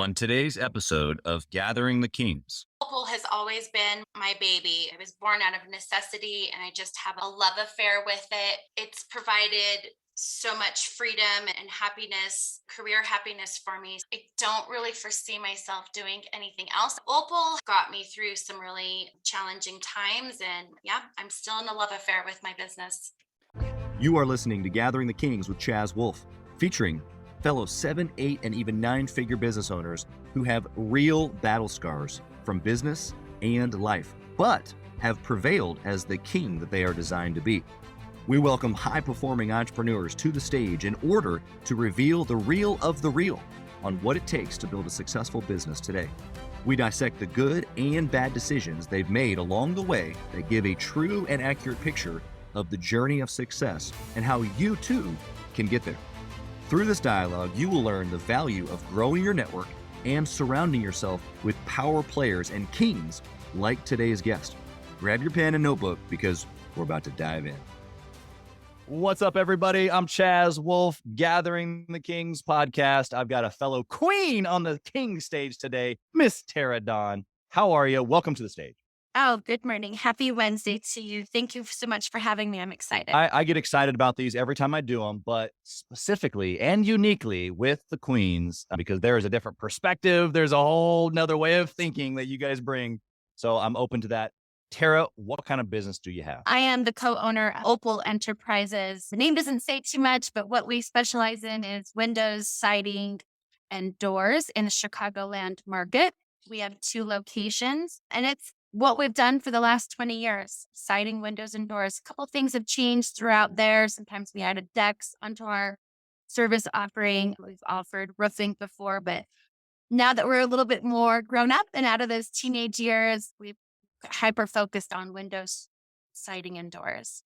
On today's episode of Gathering the Kings. Opal has always been my baby. I was born out of necessity and I just have a love affair with it. It's provided so much freedom and happiness, career happiness for me. I don't really foresee myself doing anything else. Opal got me through some really challenging times. And yeah, I'm still in a love affair with my business. You are listening to Gathering the Kings with Chaz Wolfe, featuring fellow 7, 8, and even 9-figure business owners who have real battle scars from business and life, but have prevailed as the king that they are designed to be. We welcome high-performing entrepreneurs to the stage in order to reveal the real of the real on what it takes to build a successful business today. We dissect the good and bad decisions they've made along the way that give a true and accurate picture of the journey of success and how you too can get there. Through this dialogue, you will learn the value of growing your network and surrounding yourself with power players and kings like today's guest. Grab your pen and notebook because we're about to dive in. What's up, everybody? I'm Chaz Wolfe, Gathering the Kings podcast. I've got a fellow queen on the king stage today, Miss Tara Dawn. How are you? Welcome to the stage. Oh, good morning. Happy Wednesday to you. Thank you so much for having me. I'm excited. I get excited about these every time I do them, but specifically and uniquely with the queens, because there is a different perspective. There's a whole nother way of thinking that you guys bring. So I'm open to that. Tara, what kind of business do you have? I am the co-owner of Opal Enterprises. The name doesn't say too much, but what we specialize in is windows, siding, and doors in the Chicagoland market. We have 2 locations, and it's what we've done for the last 20 years, siding, windows, and doors. A couple of things have changed throughout there. Sometimes we added decks onto our service offering. We've offered roofing before, but now that we're a little bit more grown up and out of those teenage years, we've hyper focused on windows, siding, and doors.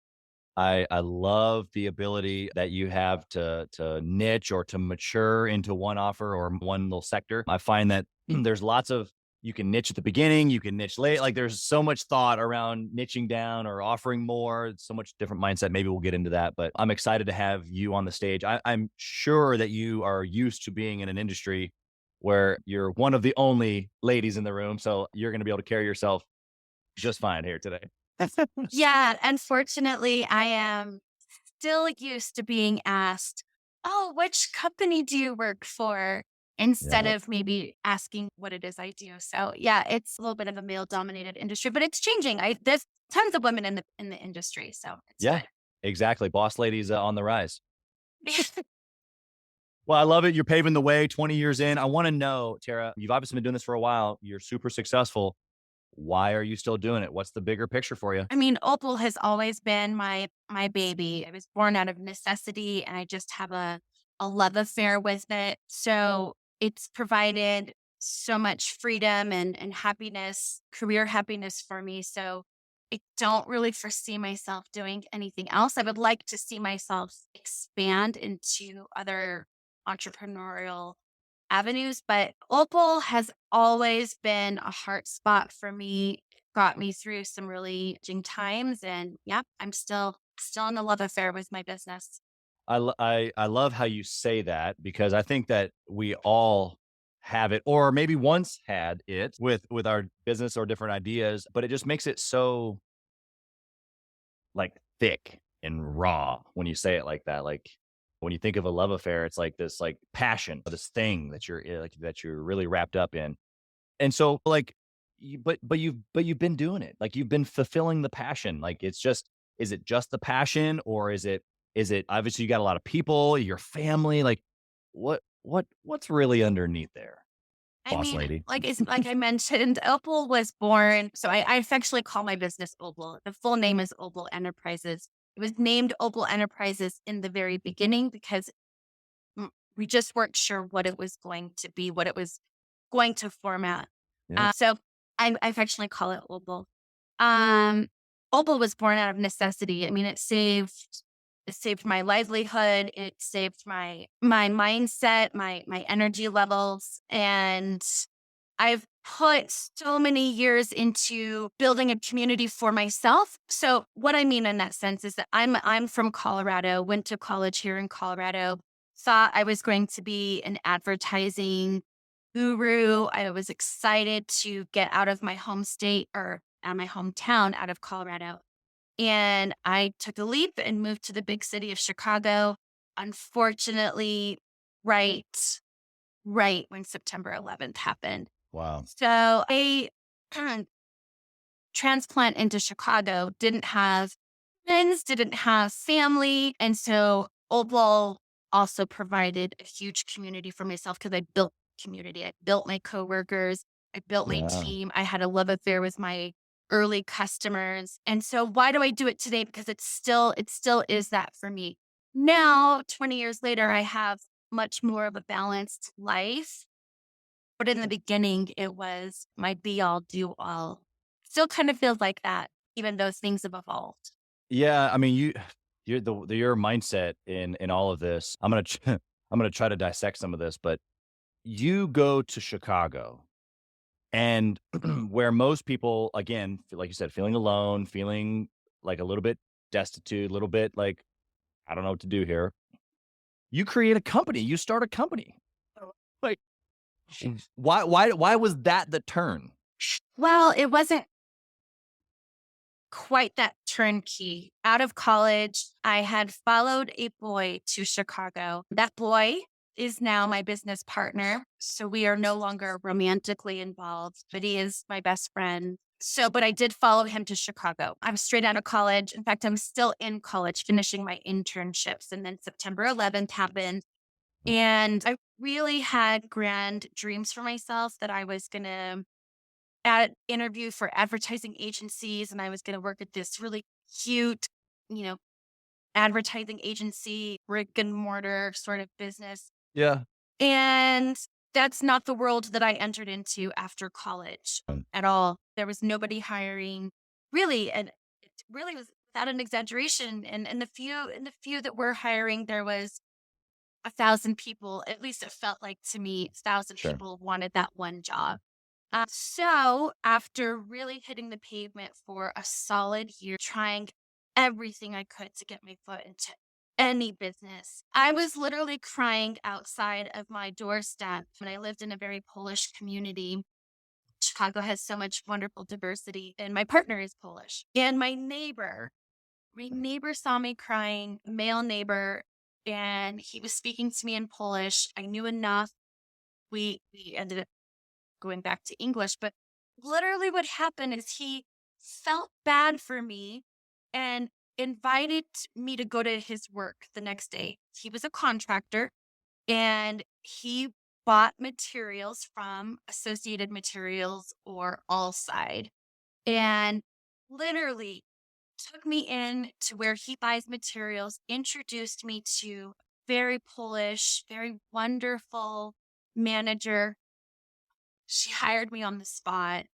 I love the ability that you have to niche or to mature into one offer or one little sector. I find that there's lots of, you can niche at the beginning, you can niche late. Like there's so much thought around niching down or offering more, so much different mindset. Maybe we'll get into that, but I'm excited to have you on the stage. I'm sure that you are used to being in an industry where you're one of the only ladies in the room. So you're going to be able to carry yourself just fine here today. Yeah, unfortunately, I am still used to being asked, "Oh, which company do you work for?" instead Yeah. of maybe asking what it is I do. So, yeah, it's a little bit of a male-dominated industry, but it's changing. There's tons of women in the industry, so it's Yeah, good. exactly. Boss ladies on the rise. Well, I love it. You're paving the way 20 years in. I want to know, Tara, you've obviously been doing this for a while. You're super successful. Why are you still doing it? What's the bigger picture for you? I mean, Opal has always been my baby. I was born out of necessity, and I just have a love affair with it. So it's provided so much freedom and happiness, career happiness for me. So I don't really foresee myself doing anything else. I would like to see myself expand into other entrepreneurial avenues, but Opal has always been a heart spot for me. Got me through some really challenging times, and yeah, I'm still in a love affair with my business. I love how you say that because I think that we all have it or maybe once had it with our business or different ideas, but it just makes it so like thick and raw when you say it like that. Like when you think of a love affair, it's like this like passion, this thing that you're that you're really wrapped up in. And so like but you've been doing it. Like you've been fulfilling the passion. Like it's just, is it just the passion or is it obviously you got a lot of people, your family, like what's really underneath there, I boss mean, lady? like I mentioned, Opal was born. So I affectionately call my business Opal. The full name is Opal Enterprises. It was named Opal Enterprises in the very beginning because we just weren't sure what it was going to be, what it was going to format. Yeah. So I affectionately call it Opal. Um, Opal was born out of necessity. I mean, it saved my livelihood. It saved my mindset, my energy levels, and I've put so many years into building a community for myself. So what I mean in that sense is that I'm from Colorado, went to college here in Colorado, thought I was going to be an advertising guru. I was excited to get out of my home state or out of my hometown, out of Colorado. And I took a leap and moved to the big city of Chicago. Unfortunately, right, right when September 11th happened. Wow. So I transplant into Chicago, didn't have friends, didn't have family. And so Opal also provided a huge community for myself because I built community. I built my coworkers, I built my Yeah. team. I had a love affair with my early customers. And so why do I do it today? Because it still is that for me. Now, 20 years later, I have much more of a balanced life. But in the beginning, it was my be all, do all. Still kind of feels like that, even though things have evolved. Yeah, I mean, your mindset in all of this. I'm gonna I'm gonna try to dissect some of this, but you go to Chicago, and where most people, again, like you said, feeling alone, feeling like a little bit destitute, a little bit like I don't know what to do here. You create a company. You start a company. Like, why was that the turn? Well, it wasn't quite that turnkey. Out of college, I had followed a boy to Chicago. That boy is now my business partner. So we are no longer romantically involved, but he is my best friend. So, but I did follow him to Chicago. I'm straight out of college. In fact, I'm still in college finishing my internships. And then September 11th happened. And I really had grand dreams for myself that I was going to interview for advertising agencies and I was going to work at this really cute, you know, advertising agency, brick and mortar sort of business. Yeah. And that's not the world that I entered into after college at all. There was nobody hiring really. And it really was without an exaggeration. And in the few that were hiring, there was 1,000 people. At least it felt like to me, 1,000 Sure. people wanted that one job. So after really hitting the pavement for a solid year, trying everything I could to get my foot into any business, I was literally crying outside of my doorstep. And I lived in a very Polish community. Chicago has so much wonderful diversity, and my partner is Polish. And my neighbor saw me crying, male neighbor, and he was speaking to me in Polish. I knew enough. We ended up going back to English, but literally what happened is he felt bad for me and invited me to go to his work the next day. He was a contractor and he bought materials from Associated Materials or Allside and literally took me in to where he buys materials, introduced me to very Polish, very wonderful manager. She hired me on the spot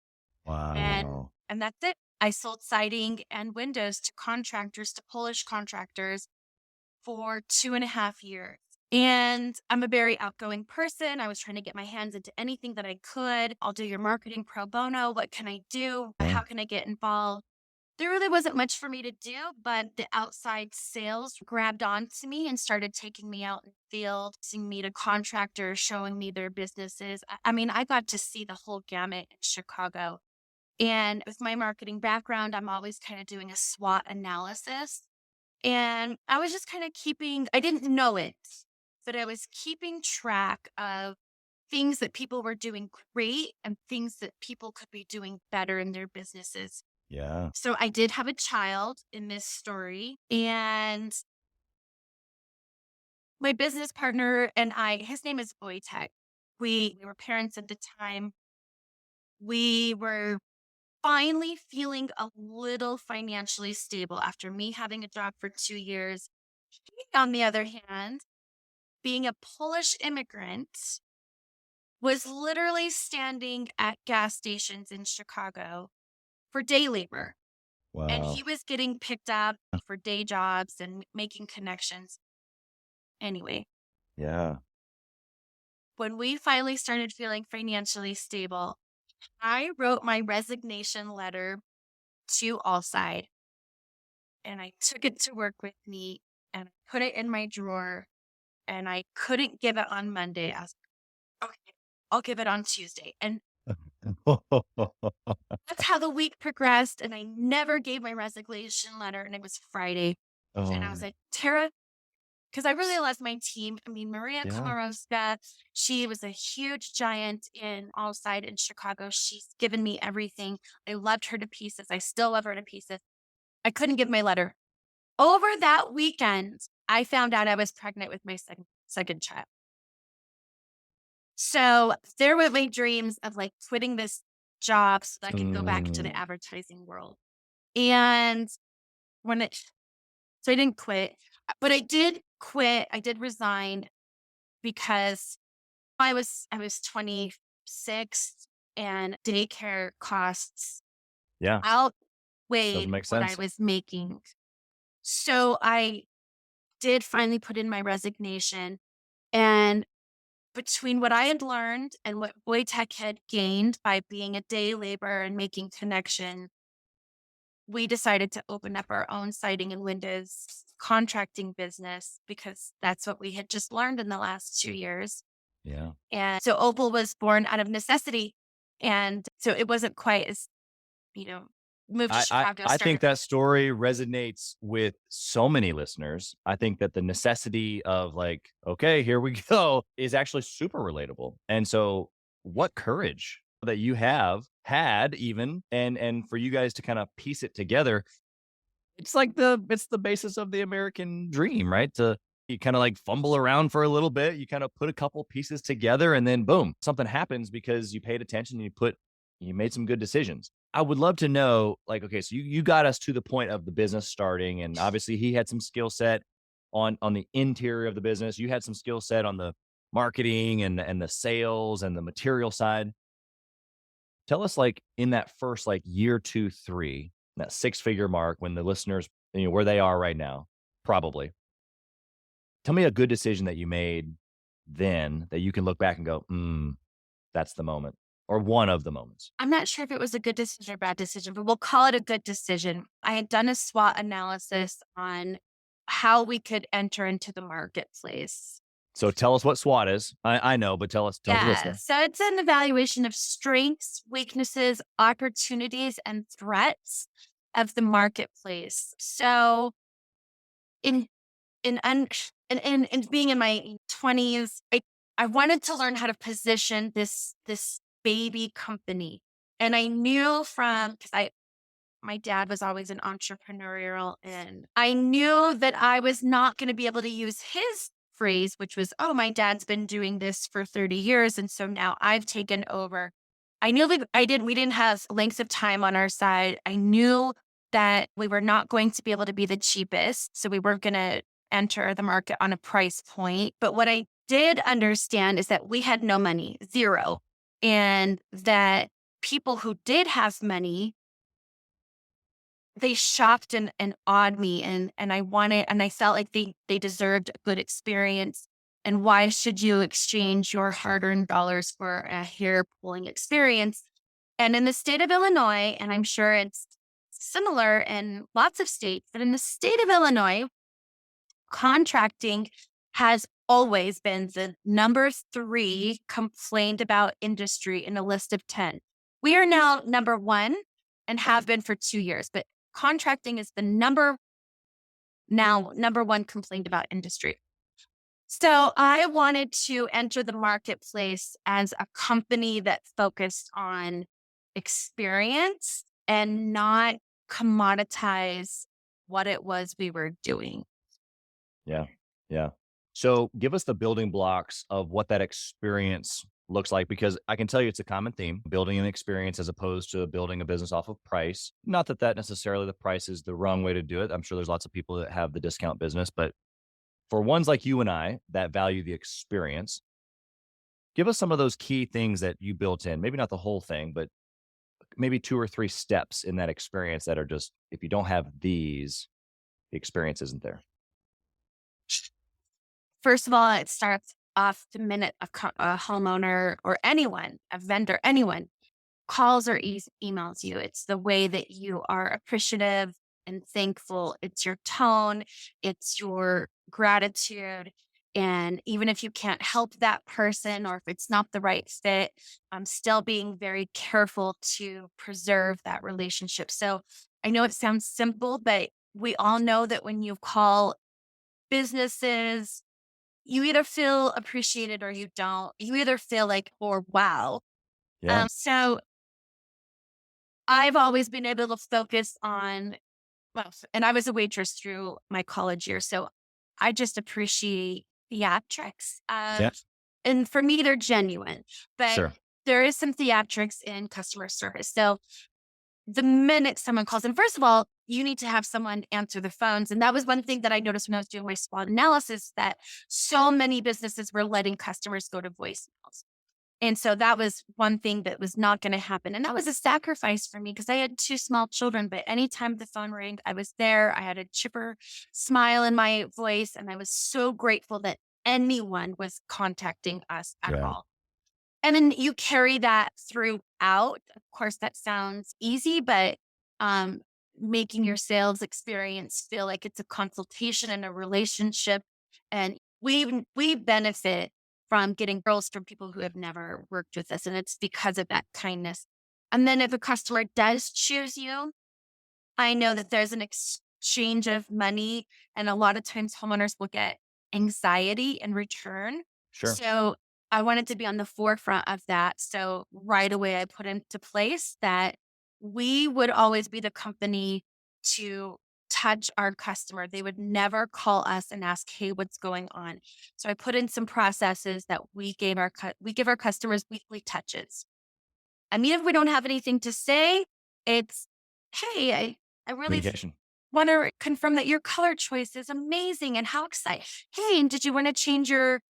and Wow. and that's it. I sold siding and windows to contractors, to Polish contractors for 2.5 years. And I'm a very outgoing person. I was trying to get my hands into anything that I could. I'll do your marketing pro bono. What can I do? Yeah. How can I get involved? There really wasn't much for me to do, but the outside sales grabbed onto me and started taking me out in the field, seeing me to contractors, showing me their businesses. I mean, I got to see the whole gamut in Chicago. And with my marketing background, I'm always kind of doing a SWOT analysis. And I was just kind of I didn't know it, but I was keeping track of things that people were doing great and things that people could be doing better in their businesses. Yeah. So I did have a child in this story, and my business partner and I, his name is Wojtek. We were parents at the time. We were finally feeling a little financially stable after me having a job for 2 years. He, on the other hand, being a Polish immigrant, was literally standing at gas stations in Chicago for day labor. And Wow. he was getting picked up for day jobs and making connections. Anyway, Yeah. when we finally started feeling financially stable, I wrote my resignation letter to Allside and I took it to work with me and I put it in my drawer and I couldn't give it on Monday. I was like, okay, I'll give it on Tuesday. And that's how the week progressed. And I never gave my resignation letter. And it was Friday. And I Oh, was like, Tara, because I really love my team. I mean, Maria yeah. Komorowska, she was a huge giant in All Side in Chicago. She's given me everything. I loved her to pieces. I still love her to pieces. I couldn't give my letter. Over that weekend, I found out I was pregnant with my second child. So there went my dreams of like quitting this job so that I could go back to the Mm, advertising world. And when it, so I didn't quit, but I did quit. I did resign because I was 26 and daycare costs yeah, doesn't outweighed make what I sense. was making. So I did finally put in my resignation. And between what I had learned and what Boy Tech had gained by being a day laborer and making connection, we decided to open up our own siding and windows contracting business because that's what we had just learned in the last 2 years. Yeah. And so Opal was born out of necessity. And so it wasn't quite as, you know, moved to I, I Chicago, I think started. that story resonates with so many listeners. I think that the necessity of like, okay, here we go, is actually super relatable. And so, what courage that you have had, even, and for you guys to kind of piece it together. It's like it's the basis of the American dream, right? To you kind of like fumble around for a little bit, you kind of put a couple pieces together, and then boom, something happens because you paid attention and you made some good decisions. I would love to know, like, okay, so you got us to the point of the business starting, and obviously he had some skill set on the interior of the business. You had some skill set on the marketing and the sales and the material side. Tell us, like, in that first, like, year 2, 3, that six-figure mark when the listeners, where they are right now, probably. Tell me a good decision that you made then that you can look back and go, that's the moment," or one of the moments. I'm not sure if it was a good decision or bad decision, but we'll call it a good decision. I had done a SWOT analysis on how we could enter into the marketplace. So tell us what SWOT is. I know, but tell the Yeah. listener. So it's an evaluation of strengths, weaknesses, opportunities, and threats of the marketplace. So in in un- in being in my 20s, I wanted to learn how to position this baby company. And I knew from because I my dad was always an entrepreneurial, and I knew that I was not going to be able to use his phrase, which was, oh, my dad's been doing this for 30 years. And so now I've taken over. I knew that we didn't have lengths of time on our side. I knew that we were not going to be able to be the cheapest. So we weren't going to enter the market on a price point. But what I did understand is that we had no money, zero. And that people who did have money, they shocked and awed me, and I felt like they deserved a good experience. And why should you exchange your hard-earned dollars for a hair pulling experience? And in the state of Illinois, and I'm sure it's similar in lots of states, but in the state of Illinois, contracting has always been the number 3 complained about industry in a list of 10. We are now number 1 and have been for 2 years, but contracting is the number 1 complained about industry. So I wanted to enter the marketplace as a company that focused on experience and not commoditize what it was we were doing. Yeah. Yeah. So give us the building blocks of what that experience looks like, because I can tell you it's a common theme, building an experience as opposed to building a business off of price. Not that necessarily the price is the wrong way to do it. I'm sure there's lots of people that have the discount business, but for ones like you and I that value the experience, give us some of those key things that you built in. Maybe not the whole thing, but maybe 2 or 3 steps in that experience that are just, if you don't have these, the experience isn't there. First of all, it starts off the minute a homeowner or anyone, a vendor, anyone calls or emails you. It's the way that you are appreciative and thankful. It's your tone, it's your gratitude. And even if you can't help that person or if it's not the right fit, I'm still being very careful to preserve that relationship. So I know it sounds simple, but we all know that when you call businesses, you either feel appreciated or you don't. You either feel like, or wow. Yeah. So I've always been able to focus on, well, and I was a waitress through my college years. So I just appreciate theatrics. Yeah. And for me, they're genuine, but Sure. there is some theatrics in customer service. So the minute someone calls in, first of all, you need to have someone answer the phones. And that was one thing that I noticed when I was doing my SWOT analysis, that so many businesses were letting customers go to voicemails. And so that was one thing that was not going to happen. And that was a sacrifice for me because I had two small children. But anytime the phone rang, I was there. I had a chipper smile in my voice. And I was so grateful that anyone was contacting us at Yeah. all. And then you carry that throughout. Of course, that sounds easy, but um, making your sales experience feel like it's a consultation and a relationship. And we benefit from getting girls from people who have never worked with us, and it's because of that kindness. And then if a customer does choose you, I know that there's an exchange of money, and a lot of times homeowners will get anxiety in return. Sure. So I wanted to be on the forefront of that. So right away, I put into place that we would always be the company to touch our customer. They would never call us and ask, "Hey, what's going on?" So I put in some processes that we give our customers weekly touches. I mean, if we don't have anything to say, it's, "Hey, I really Communication. want to confirm that your color choice is amazing and how exciting. Hey, and did you want to change your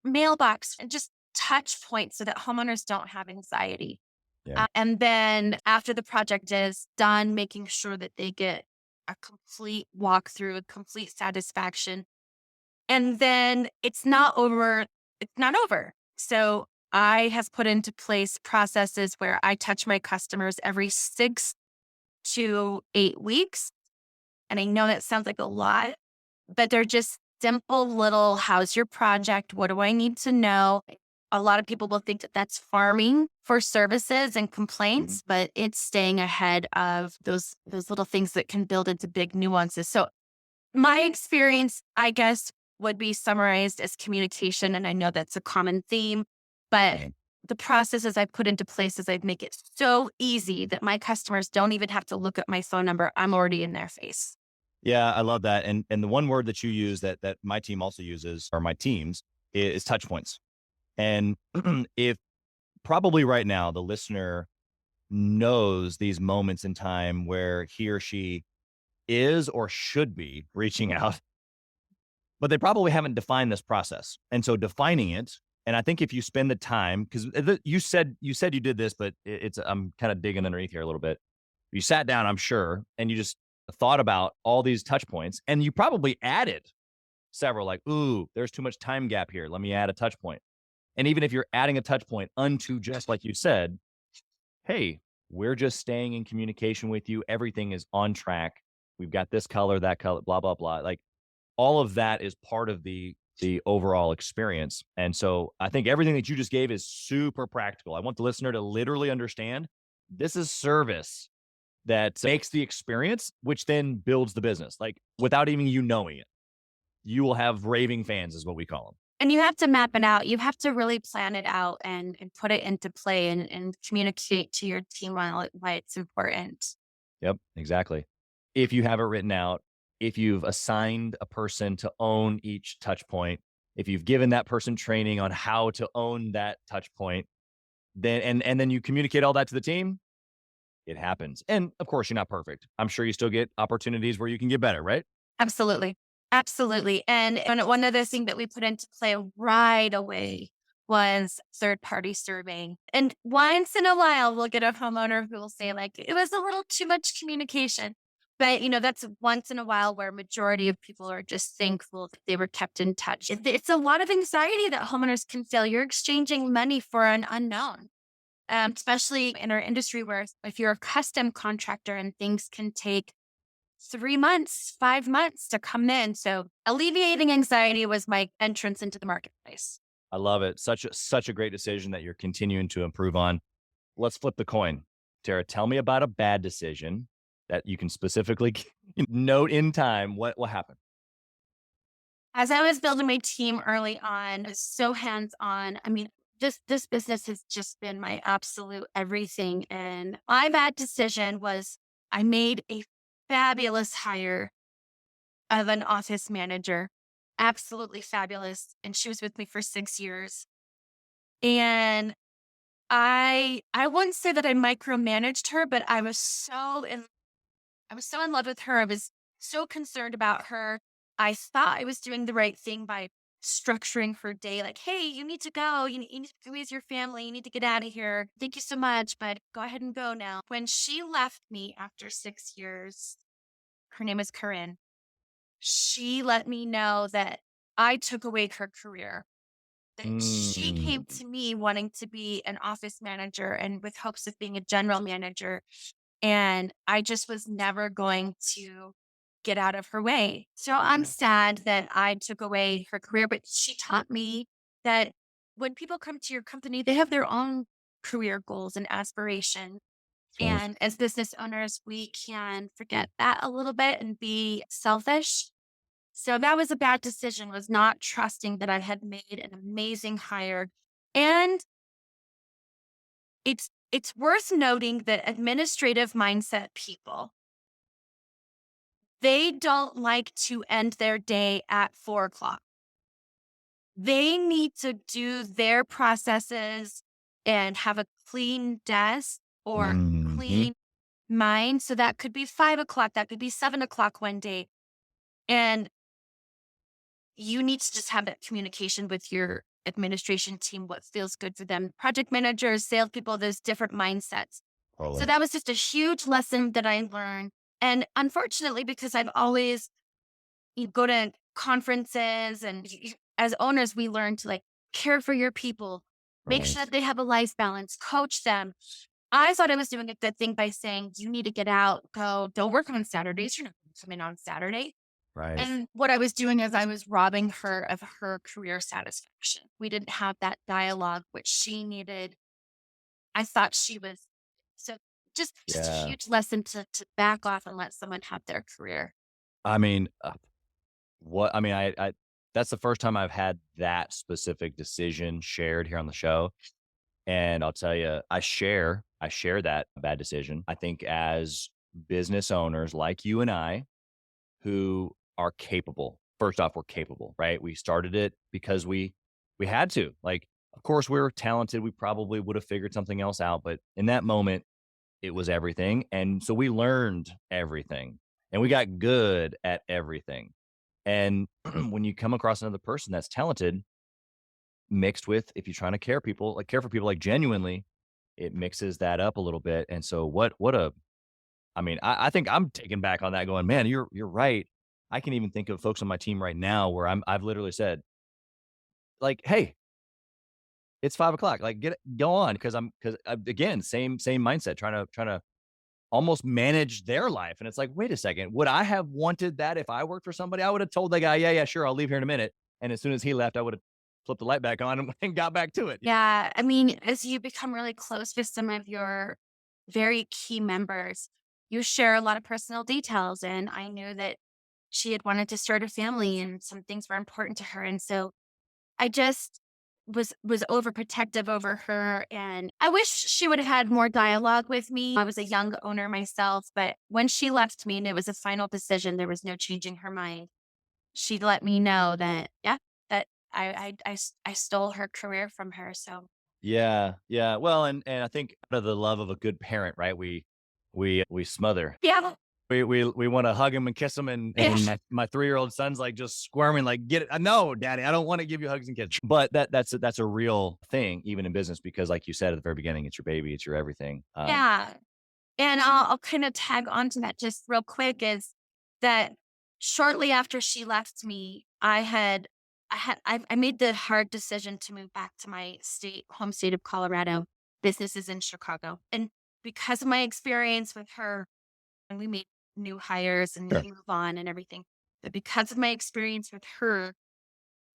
mailbox?" And just touch points so that homeowners don't have anxiety. Yeah. And then after the project is done, making sure that they get a complete walkthrough, a complete satisfaction. And then it's not over. It's not over. So I have put into place processes where I touch my customers every 6 to 8 weeks. And I know that sounds like a lot, but they're just simple little, how's your project? What do I need to know? A lot of people will think that that's farming for services and Mhm. complaints, but it's staying ahead of those little things that can build into big nuances. So my experience, I guess, would be summarized as communication. And I know that's a common theme, but Yeah. the processes I put into place is I make it so easy that my customers don't even have to look at my phone number. I'm already in their face. Yeah, I love that. And the one word that you use that my team also uses, or my teams, is touch points. And if probably right now the listener knows these moments in time where he or she is or should be reaching out, but they probably haven't defined this process. And so defining it, and I think if you spend the time, because you said you did this, but it's I'm kind of digging underneath here a little bit. You sat down, I'm sure, and you just thought about all these touch points, and you probably added several, like, ooh, there's too much time gap here. Let me add a touch point. And even if you're adding a touch point unto, just like you said, hey, we're just staying in communication with you. Everything is on track. We've got this color, that color, blah, blah, blah. Like all of that is part of the overall experience. And so I think everything that you just gave is super practical. I want the listener to literally understand this is service that makes the experience, which then builds the business. Like without even you knowing it, you will have raving fans, is what we call them. And you have to map it out. You have to really plan it out and put it into play and communicate to your team why it's important. Yep, exactly. If you have it written out, if you've assigned a person to own each touch point, if you've given that person training on how to own that touch point, then and then you communicate all that to the team, it happens. And of course, you're not perfect. I'm sure you still get opportunities where you can get better, right? Absolutely. Absolutely. And one other thing that we put into play right away was third party surveying. And once in a while, we'll get a homeowner who will say, like, it was a little too much communication. But, that's once in a while where majority of people are just thankful that they were kept in touch. It's a lot of anxiety that homeowners can feel. You're exchanging money for an unknown, especially in our industry where if you're a custom contractor and things can take 3 months, 5 months to come in. So alleviating anxiety was my entrance into the marketplace. I love it. Such a great decision that you're continuing to improve on. Let's flip the coin. Tara, tell me about a bad decision that you can specifically note in time. What happened? As I was building my team early on, I was so hands-on. I mean, this business has just been my absolute everything. And my bad decision was I made a fabulous hire of an office manager. Absolutely fabulous. And she was with me for 6 years. And I wouldn't say that I micromanaged her, but I was so in love with her. I was so concerned about her. I thought I was doing the right thing by structuring her day. Like, hey, you need to go. You need to be with your family. You need to get out of here. Thank you so much, but go ahead and go now. When she left me after 6 years, her name is Corinne. She let me know that I took away her career. That she came Mm, to me wanting to be an office manager and with hopes of being a general manager. And I just was never going to get out of her way. So I'm sad that I took away her career, but she taught me that when people come to your company, they have their own career goals and aspirations. sure. And as business owners, we can forget that a little bit and be selfish. So that was a bad decision, was not trusting that I had made an amazing hire. And it's worth noting that administrative mindset people, they don't like to end their day at 4 o'clock. They need to do their processes and have a clean desk or Hmm. clean mind. So that could be 5 o'clock, that could be 7 o'clock one day. And you need to just have that communication with your administration team, what feels good for them. Project managers, salespeople, there's different mindsets. So Totally. that was just a huge lesson that I learned. And unfortunately, because I've always you go to conferences and as owners, we learn to like care for your people, make Right. sure that they have a life balance, coach them. I thought I was doing a good thing by saying, you need to get out, go, don't work on Saturdays. You're not going to come in on Saturday. Right. And what I was doing is I was robbing her of her career satisfaction. We didn't have that dialogue, which she needed. I thought she was so just a Yeah. huge lesson to back off and let someone have their career. I mean, what I mean, I that's the first time I've had that specific decision shared here on the show. And I'll tell you, I share that bad decision. I think as business owners like you and I who are capable. First off, we're capable, right? We started it because we had to. Like, of course, we were talented. We probably would have figured something else out, but in that moment, it was everything. And so we learned everything and we got good at everything. And when you come across another person that's talented, mixed with if you're trying to care for people like genuinely, it mixes that up a little bit. And so what a I mean, I think I'm taken back on that going, man, you're right. I can even think of folks on my team right now where I've literally said, like, hey, it's 5 o'clock. Like, go on. Cause again, same mindset, trying to almost manage their life. And it's like, wait a second, would I have wanted that if I worked for somebody? I would have told the guy, yeah, sure, I'll leave here in a minute. And as soon as he left, I would have flipped the light back on and got back to it. Yeah, I mean, as you become really close with some of your very key members, you share a lot of personal details. And I knew that she had wanted to start a family and some things were important to her. And so I just was overprotective over her. And I wish she would have had more dialogue with me. I was a young owner myself, but when she left me and it was a final decision, there was no changing her mind. She let me know that, yeah, that I stole her career from her. So Yeah, yeah. Well, and I think out of the love of a good parent, right? We smother. yeah, We wanna hug him and kiss him, and yeah. my 3-year-old son's, like, just squirming, like, "Get it no, daddy, I don't wanna give you hugs and kisses." But that's a real thing even in business because like you said at the very beginning, it's your baby, it's your everything. Yeah. And I'll kind of tag onto that just real quick is that shortly after she left me, I made the hard decision to move back to my home state of Colorado. Business is in Chicago. And because of my experience with her, and we made new hires and Sure. move on and everything. But because of my experience with her,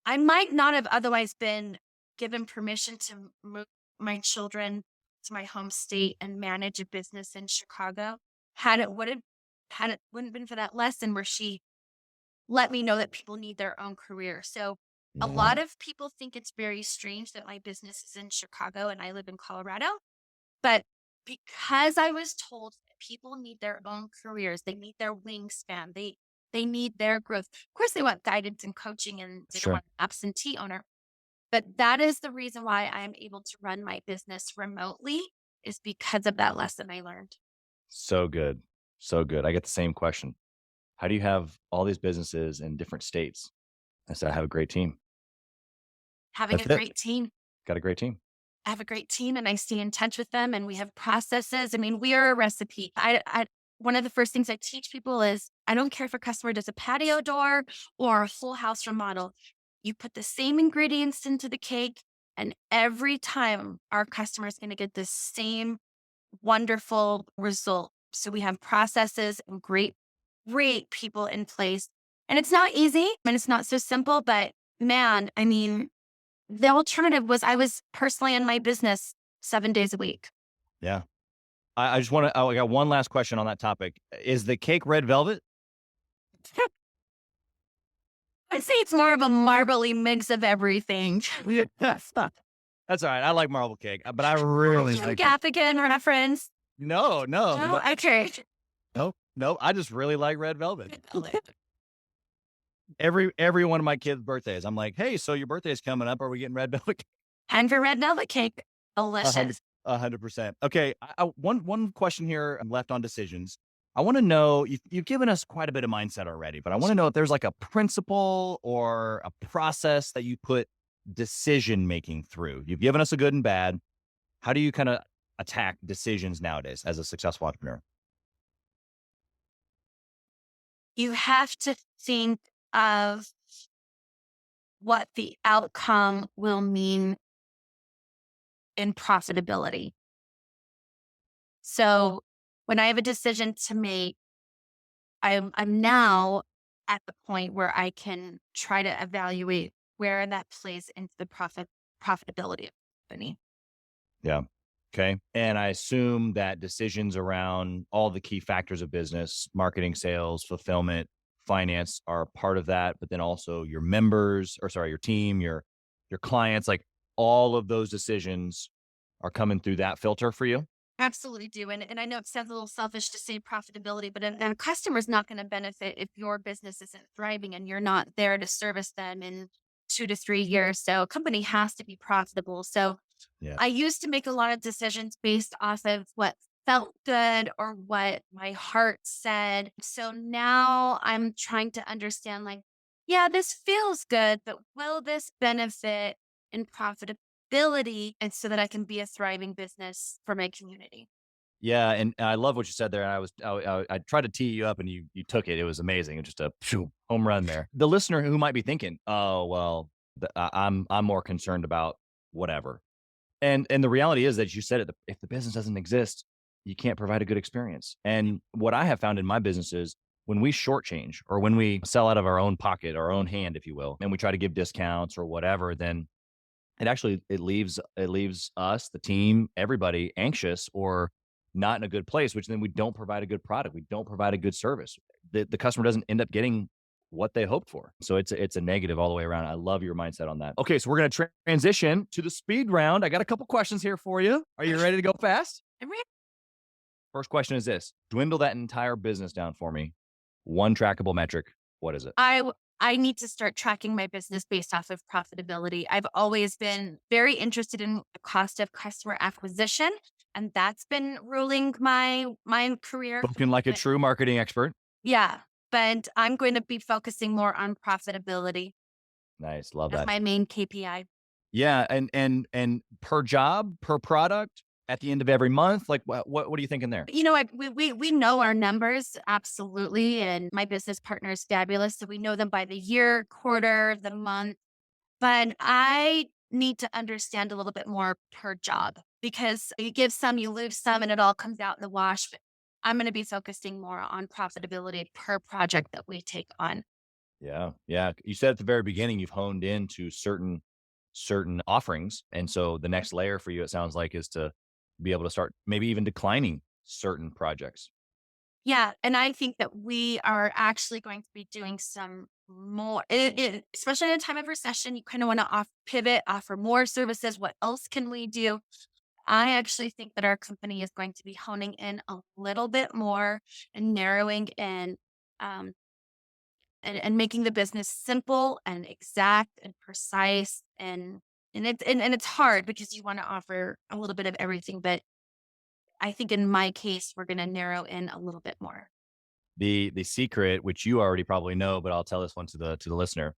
I might not have otherwise been given permission to move my children to my home state and manage a business in Chicago had it wouldn't been for that lesson where she let me know that people need their own career. So a Yeah. lot of people think it's very strange that my business is in Chicago and I live in Colorado. But because I was told that people need their own careers, they need their wingspan, they need their growth. Of course, they want guidance and coaching and they don't Sure. want an absentee owner. But that is the reason why I'm able to run my business remotely is because of that lesson I learned. So good. So good. I get the same question. How do you have all these businesses in different states? I said, I have a great team. Having That's a it. great team. Got a great team. I have a great team and I stay in touch with them and we have processes. I mean, we are a recipe. One of the first things I teach people is I don't care if a customer does a patio door or a full house remodel. You put the same ingredients into the cake, and every time our customer is going to get the same wonderful result. So we have processes and great people in place. And it's not easy and it's not so simple, but man, I mean, the alternative was I was personally in my business 7 days a week. Yeah. I just want to, I got one last question on that topic. Is the cake red velvet? I'd say it's more of a marbly mix of everything. That's all right. I like marble cake, but I really like it. Gaffigan reference. No, No, okay. no. I just really like red velvet. Every one of my kids' birthdays, I'm like, hey, so your birthday is coming up. Are we getting red velvet cake? And for red velvet cake, delicious. 100%. Okay. One question here left on decisions. I want to know, you've given us quite a bit of mindset already, but I want to know if there's like a principle or a process that you put decision making through. You've given us a good and bad. How do you kind of attack decisions nowadays as a successful entrepreneur? You have to think of what the outcome will mean in profitability. So when I have a decision to make, I'm now at the point where I can try to evaluate where that plays into the profitability of the company. Yeah. Okay. And I assume that decisions around all the key factors of business, marketing, sales, fulfillment, finance are part of that, but then also your members, or sorry, your team, your clients, like all of those decisions are coming through that filter for you. Absolutely do. And I know it sounds a little selfish to say profitability, but a customer's not going to benefit if your business isn't thriving and you're not there to service them in 2 to 3 years. So a company has to be profitable. So Yeah. I used to make a lot of decisions based off of what felt good or what my heart said. So now I'm trying to understand like, yeah, this feels good, but will this benefit in profitability and so that I can be a thriving business for my community? Yeah, and I love what you said there. And I tried to tee you up, and you took it. It was amazing. It was just a phew, home run there. The listener who might be thinking, "Oh well, I'm more concerned about whatever." And the reality is that you said it. If the business doesn't exist, you can't provide a good experience. And what I have found in my business is when we shortchange or when we sell out of our own pocket, our own hand, if you will, and we try to give discounts or whatever, then it leaves us, the team, everybody anxious or not in a good place, which then we don't provide a good product. We don't provide a good service. The customer doesn't end up getting what they hoped for. So it's a negative all the way around. I love your mindset on that. Okay, so we're going to transition to the speed round. I got a couple questions here for you. Are you ready to go fast? I'm re- First question is this: dwindle that entire business down for me. One trackable metric. What is it? I need to start tracking my business based off of profitability. I've always been very interested in the cost of customer acquisition, and that's been ruling my career. Spoken like a true marketing expert. Yeah, but I'm going to be focusing more on profitability Nice. Love as that. my main KPI. Yeah, and per job, per product, at the end of every month, like what are you thinking there? You know, we know our numbers absolutely, and my business partner is fabulous, so we know them by the year, quarter, the month. But I need to understand a little bit more per job because you give some, you lose some, and it all comes out in the wash. I'm going to be focusing more on profitability per project that we take on. Yeah. Yeah. You said at the very beginning, you've honed into certain offerings. And so the next layer for you, it sounds like, is to be able to start maybe even declining certain projects. Yeah, and I think that we are actually going to be doing some more, especially in a time of recession. You kind of want to pivot, offer more services. What else can we do? I actually think that our company is going to be honing in a little bit more and narrowing in, um, and making the business simple and exact and precise. And it's hard because you want to offer a little bit of everything, but I think in my case, we're going to narrow in a little bit more. The secret, which you already probably know, but I'll tell this one to the listener,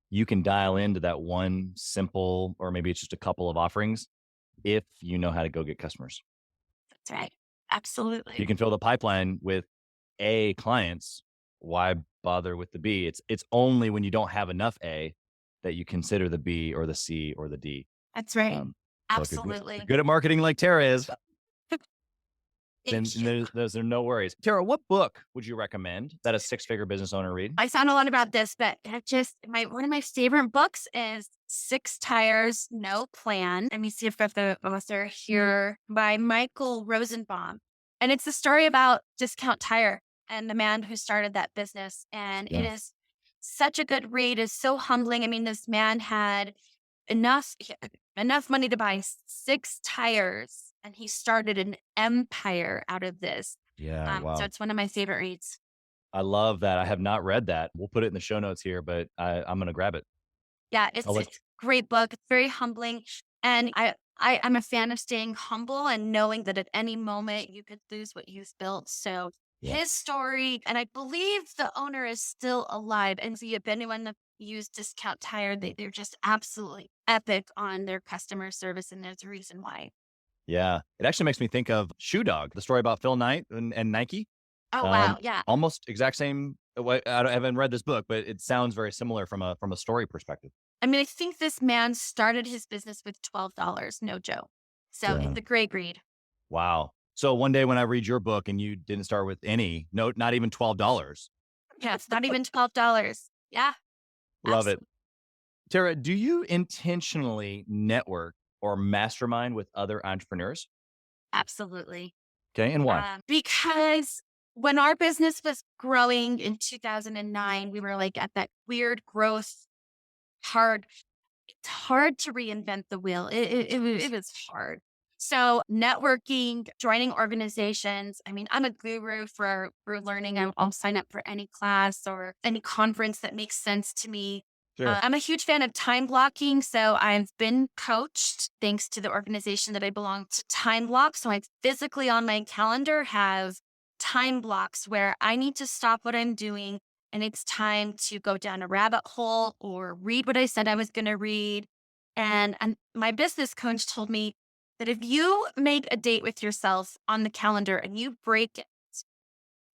you can dial into that one simple, or maybe it's just a couple of offerings if you know how to go get customers. That's right. If you Absolutely. can fill the pipeline with A clients, why bother with the B? It's only when you don't have enough A that you consider the B or the C or the D. That's right. Um, so if you're Absolutely. good at marketing like Tara is, then Thank you. there's no worries. Tara, what book would you recommend that a six-figure business owner read? I found a lot about this, but it just my one of my favorite books is Six Tires, No Plan. Let me see if I've got the author here by Michael Rosenbaum. And it's a story about Discount Tire and the man who started that business. And it Yeah. is such a good read. It's so humbling. I mean, this man had enough enough money to buy six tires, and he started an empire out of this. Yeah. So Wow. it's one of my favorite reads. I love that. I have not read that. We'll put it in the show notes here, but I'm going to grab it. Yeah, I'll let it's a great book. It's very humbling, and I'm a fan of staying humble and knowing that at any moment you could lose what you've built. So Yeah. his story, and I believe the owner is still alive. And so if anyone that used Discount Tire, they're just absolutely epic on their customer service, and there's a reason why. Yeah. It actually makes me think of Shoe Dog, the story about Phil Knight and Nike. Oh Um, wow, yeah. almost exact same way. I haven't read this book, but it sounds very similar from a story perspective. I mean, I think this man started his business with $12, no joke. So Yeah. it's a great read. Wow. So one day when I read your book and you didn't start with any, no, not even $12. Yeah, it's not even $12. Yeah, Love it. absolutely. Tara, do you intentionally network or mastermind with other entrepreneurs? Absolutely. Okay. And why? Because when our business was growing in 2009, we were like at that weird growth, hard, it's hard to reinvent the wheel. It was hard. So networking, joining organizations. I mean, I'm a guru for learning. I'll sign up for any class or any conference that makes sense to me. Sure. I'm a huge fan of time blocking. So I've been coached thanks to the organization that I belong to, Time Block. So I physically on my calendar have time blocks where I need to stop what I'm doing and it's time to go down a rabbit hole or read what I said I was going to read. And my business coach told me that if you make a date with yourself on the calendar and you break it,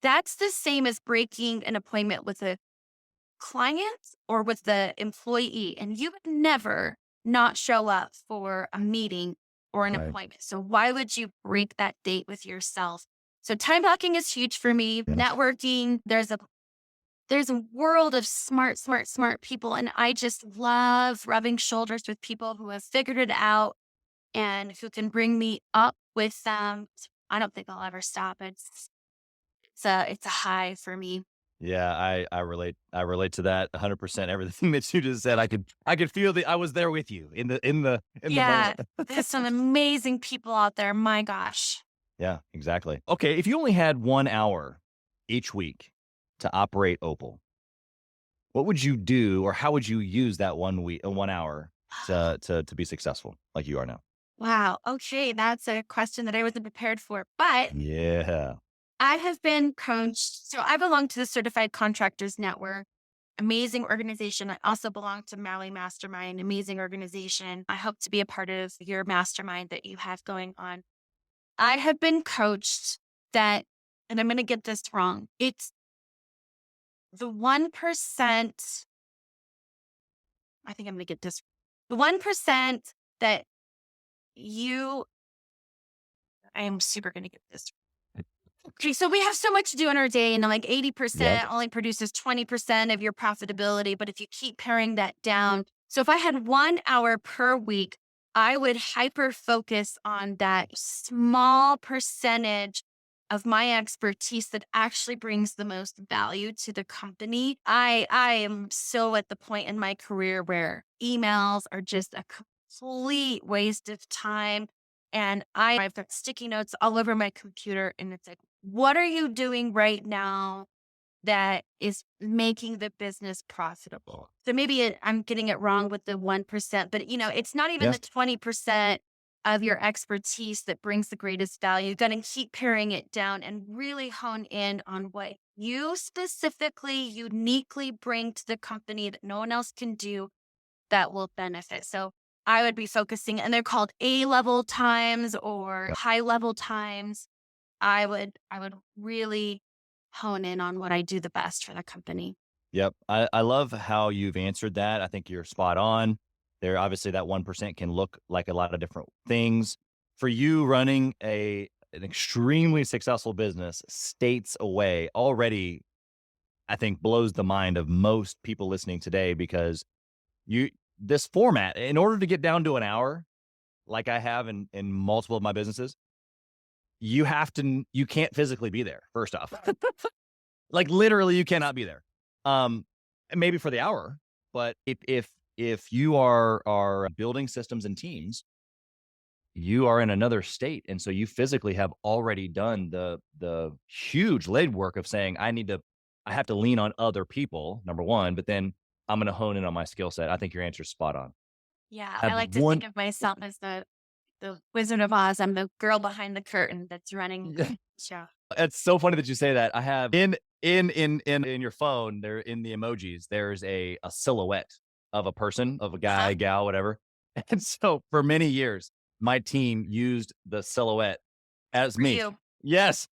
that's the same as breaking an appointment with a client or with the employee. And you would never not show up for a meeting or an Right. appointment. So why would you break that date with yourself? So time blocking is huge for me. Yeah. Networking, there's a world of smart people. And I just love rubbing shoulders with people who have figured it out and who can bring me up with them. I don't think I'll ever stop. It's a high for me. Yeah, I relate to that 100%. Everything that you just said, I could feel I was there with you in the Yeah. moment. There's some amazing people out there. My gosh. Yeah, exactly. Okay, if you only had 1 hour each week to operate Opal, what would you do or how would you use that 1 hour to be successful like you are now? Wow. Okay. That's a question that I wasn't prepared for. But Yeah. I have been coached. So I belong to the Certified Contractors Network, amazing organization. I also belong to Maui Mastermind, amazing organization. I hope to be a part of your mastermind that you have going on. I have been coached that, and I'm going to get this wrong. It's the 1%. I think I'm going to get this. The 1% that you, I am super going to get this. Okay, so we have so much to do in our day, and like Yep. 80% only produces 20% of your profitability. But if you keep paring that down, so if I had 1 hour per week, I would hyper focus on that small percentage of my expertise that actually brings the most value to the company. I am so at the point in my career where emails are just a complete waste of time. And I've got sticky notes all over my computer, and it's like, what are you doing right now that is making the business profitable? So maybe I'm getting it wrong with the 1%, but it's not even Yeah. the 20% of your expertise that brings the greatest value. Got to keep paring it down and really hone in on what you specifically, uniquely bring to the company that no one else can do that will benefit. So I would be focusing, and they're called A-level times or Yep. high level times. I would really hone in on what I do the best for the company. Yep. I love how you've answered that. I think you're spot on. There, obviously, that 1% can look like a lot of different things. For you, running an extremely successful business states away already, I think, blows the mind of most people listening today, because you this format, in order to get down to an hour, like I have in multiple of my businesses, you can't physically be there, first off. Like, literally, you cannot be there. And maybe for the hour, but if you are building systems and teams, you are in another state, and so you physically have already done the huge lead work of saying, I have to lean on other people, number one, but then I'm going to hone in on my skill set. I think your answer's spot on. Yeah, I I have like to one. think of myself as the Wizard of Oz. I'm the girl behind the curtain that's running Yeah, the show. it's so funny that you say that. I have in your phone there, in the emojis, there's a silhouette of a person, of a Uh-huh. guy, gal, whatever. And so for many years, my team used the silhouette as For me. you. Yes.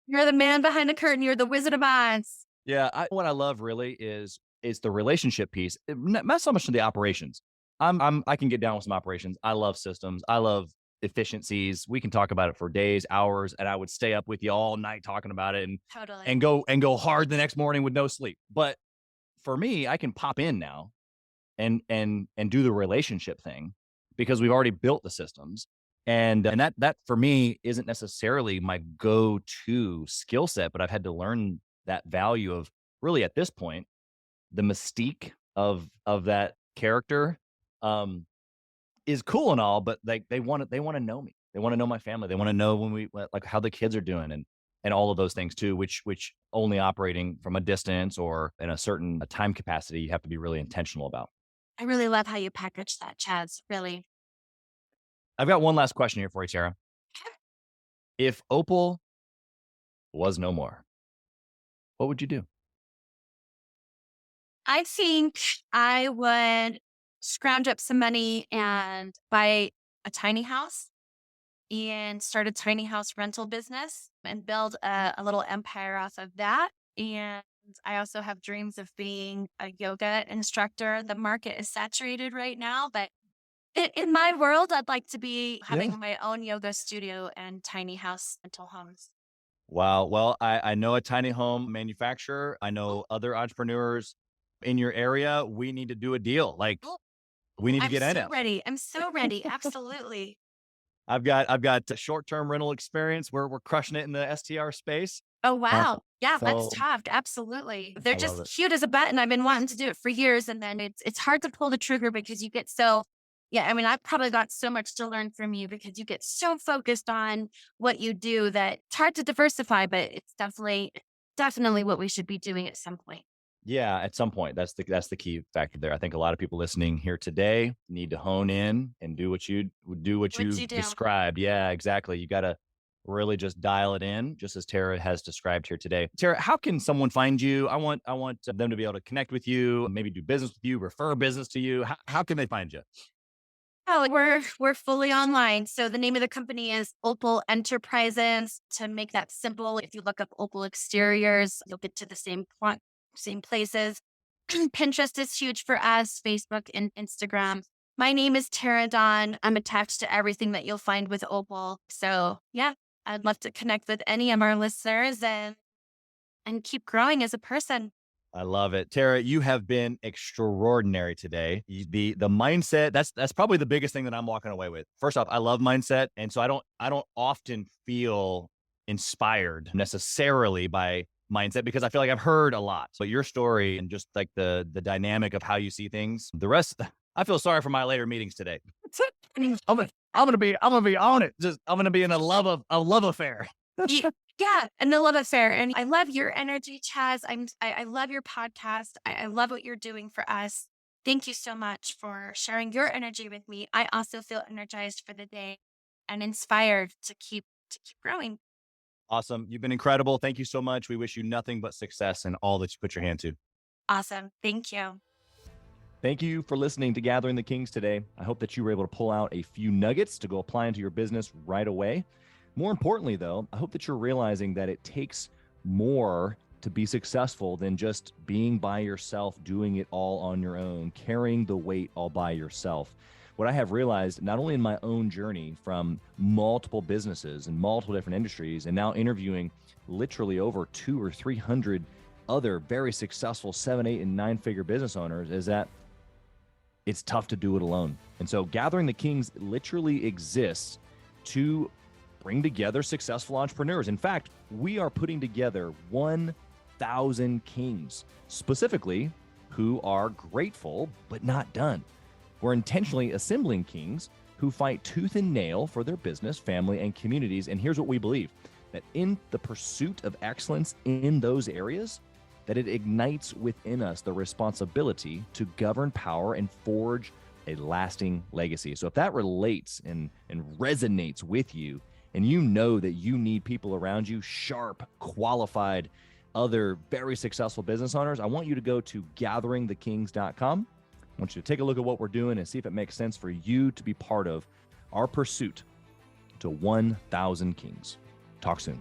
You're the man behind the curtain. You're the Wizard of Oz. Yeah, what I love really is the relationship piece. Not so much to the operations. I can get down with some operations. I love systems. I love efficiencies. We can talk about it for days, hours, and I would stay up with you all night talking about it, and Totally. go hard the next morning with no sleep. But for me, I can pop in now and do the relationship thing, because we've already built the systems. And that for me isn't necessarily my go-to skill set, but I've had to learn that value of, really, at this point, the mystique of that character um is cool and all, but like, they want to know me. They want to know my family. They want to know like how the kids are doing, and all of those things too, which only operating from a distance or in a certain time capacity, you have to be really intentional about. I really love how you package that, Chaz. Really. I've got one last question here for you, Tara. If Opal was no more, what would you do? I think I would scrounge up some money and buy a tiny house and start a tiny house rental business and build a little empire off of that. And I also have dreams of being a yoga instructor. The market is saturated right now, but in my world, I'd like to be Yeah. having my own yoga studio and tiny house rental homes. Wow. Well, I know a tiny home manufacturer. I Oh, know other entrepreneurs in your area. We need to do a deal. Like, oh, we need to I'm get in so it. ready. I'm so ready. Absolutely. I've got short-term rental experience. We're crushing it in the STR space. Oh, Uh, wow. Yeah, let's so talk. Absolutely. They're I love just it. cute as a button. I've been wanting to do it for years, and then it's hard to pull the trigger because you get so yeah, I mean, I've probably got so much to learn from you because you get so focused on what you do that it's hard to diversify, but it's definitely what we should be doing at some point. Yeah, at some point, that's the key factor there. I think a lot of people listening here today need to hone in and do what What'd you you do? described. Yeah, exactly. You got to really just dial it in, just as Tara has described here today. Tara, how can someone find you? I want them to be able to connect with you, maybe do business with you, refer business to you. How can they find you? Oh, we're fully online. So the name of the company is Opal Enterprises. To make that simple, if you look up Opal Exteriors, you'll get to the same places. Pinterest is huge for us, Facebook and Instagram. My name is Tara Dawn. I'm attached to everything that you'll find with Opal. So yeah, I'd love to connect with any of our listeners and keep growing as a person. I love it. Tara, you have been extraordinary today. The mindset, that's probably the biggest thing that I'm walking away with. First off, I love mindset. And so I don't often feel inspired necessarily by mindset because I feel like I've heard a lot. So your story and just like the dynamic of how you see things, the rest, I feel sorry for my later meetings today. I'm gonna be on it. Just I'm gonna be in a love affair. Yeah, and the love affair. And I love your energy, Chaz. I love your podcast. I love what you're doing for us. Thank you so much for sharing your energy with me. I also feel energized for the day and inspired to keep growing. Awesome. You've been incredible. Thank you so much. We wish you nothing but success in all that you put your hand to. Awesome. Thank you. Thank you for listening to Gathering the Kings today. I hope that you were able to pull out a few nuggets to go apply into your business right away. More importantly, though, I hope that you're realizing that it takes more to be successful than just being by yourself, doing it all on your own, carrying the weight all by yourself. What I have realized, not only in my own journey from multiple businesses and multiple different industries, and now interviewing literally over 200 or 300 other very successful 7, 8, and 9-figure business owners, is that it's tough to do it alone. And so Gathering the Kings literally exists to bring together successful entrepreneurs. In fact, we are putting together 1,000 kings, specifically who are grateful but not done. We're intentionally assembling kings who fight tooth and nail for their business, family, and communities. And here's what we believe, that in the pursuit of excellence in those areas, that it ignites within us the responsibility to govern power and forge a lasting legacy. So if that relates and resonates with you, and you know that you need people around you, sharp, qualified, other very successful business owners, I want you to go to gatheringthekings.com. I want you to take a look at what we're doing and see if it makes sense for you to be part of our pursuit to 1,000 kings. Talk soon.